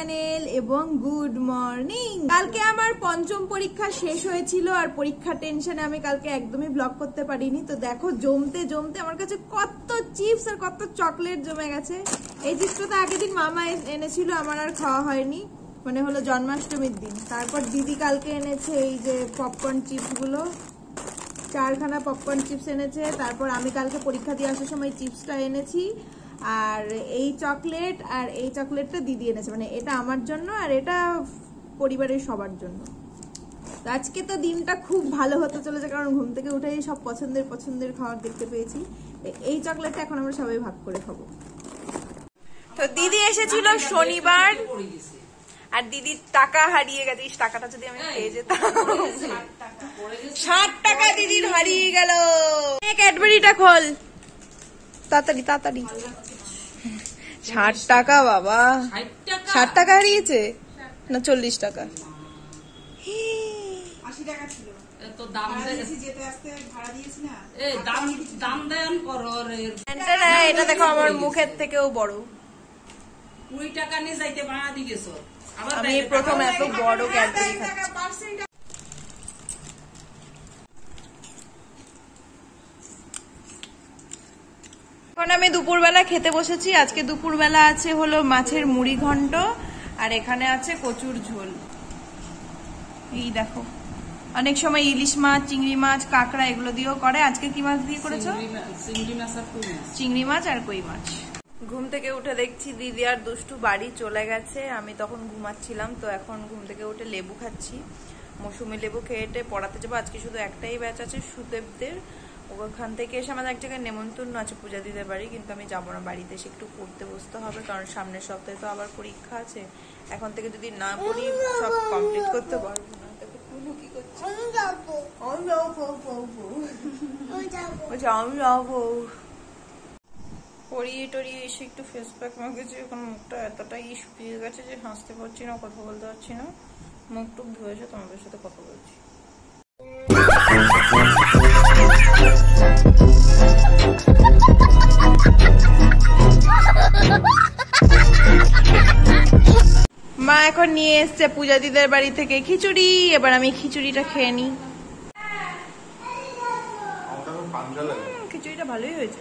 Channel এবং good morning. কালকে আমার পঞ্চম পরীক্ষা শেষ হয়েছিল আর পরীক্ষা টেনশনে আমি কালকে একদমই ব্লগ করতে পারিনি। তো দেখো জমতে জমতে আমার কাছে কত চিপস আর কত চকলেট জমে গেছে। এই চিপসটা তো আগের দিন মামা এনেছিল, আমার আর খাওয়া হয়নি, মানে হলো জন্মাষ্টমীর দিন। তারপর দিদি কালকে এনেছে এই যে পপকর্ন চিপস গুলো, 4খানা পপকর্ন চিপস এনেছে। তারপর আমি কালকে পরীক্ষা দিয়ে আসার সময় চিপসটা এনেছি, আর এই চকলেট আর এই চকলেটটা দিদি এনেছে, মানে এটা আমার জন্য আর এটা পরিবারের সবার জন্য। আজকে তো দিনটা খুব ভালো হতে চলেছে, কারণ ঘুম থেকে উঠেই সব পছন্দের খাবার দেখতে পেয়েছি। এই চকলেটটা এখন আমরা সবাই ভাগ করে খাবো। তো দিদি এসেছিল শনিবার, আর দিদির টাকা হারিয়ে গেছে। টাকাটা যদি আমি পেয়ে যেতাম। 60 টাকা দিদির হারিয়ে গেল। ক্যাডবেরিটা খোল তাড়াতাড়ি তাড়াতাড়ি। 60 টাকা বাবা, 60 টাকা হারিয়েছে না 40 টাকা? 80 টাকা ছিল। এটা দেখো আমার মুখের থেকেও বড়। 20 টাকা নিয়ে যাইতে ভাড়া দিয়ে গেছো। আমি প্রথম এত বড় ক্যাডবেরি খাচ্ছি। এখন আমি দুপুরবেলা খেতে বসেছি। আজকে দুপুরবেলা আছে হলো মাছের মুড়ি ঘন্ট, আর এখানে আছে কচুর ঝোল। এই দেখো, অনেক সময় ইলিশ মাছ, চিংড়ি মাছ, কাঁকড়া এগুলো দিয়েও করে। আজকে কি মাছ দিয়ে করেছো? চিংড়ি মাছ আর কই মাছ। ঘুম থেকে উঠে দেখছি দিদি আর দুষ্টু বাড়ি চলে গেছে। আমি তখন ঘুমাচ্ছিলাম, তো এখন ঘুম থেকে উঠে লেবু খাচ্ছি। মৌসুমি লেবু খেয়ে পড়াতে যাবো। আজকে শুধু একটাই ব্যাচ আছে সুদেবদের, ওখান থেকে এসে আমাদের এক জায়গায় নেমন্তন্ন আছে পূজা দিতে পারি, কিন্তু আমি যাবো না, বাড়িতে এসে একটু পড়তে বসতে হবে, কারণ সামনের সপ্তাহে তো আবার পরীক্ষা আছে। এখন থেকে যদি না পড়ি সব কমপ্লিট করতে পারবো না। কি করছি? আমি যাবো। পড়িয়ে টড়িয়ে এসে একটু ফেস প্যাক মাখেছি, এখন মুখটা এতটাই শুকিয়ে গেছে যে হাসতে পারছি না, কথা বলতে পারছি না। মুখ টুক ধুয়েছে, তোমাদের সাথে কথা বলছি। মা এখন নিয়ে এসছে পূজা দিদের বাড়ি থেকে খিচুড়ি। এবার আমি খিচুড়িটা খেয়ে নিই। খিচুড়িটা ভালোই হয়েছে।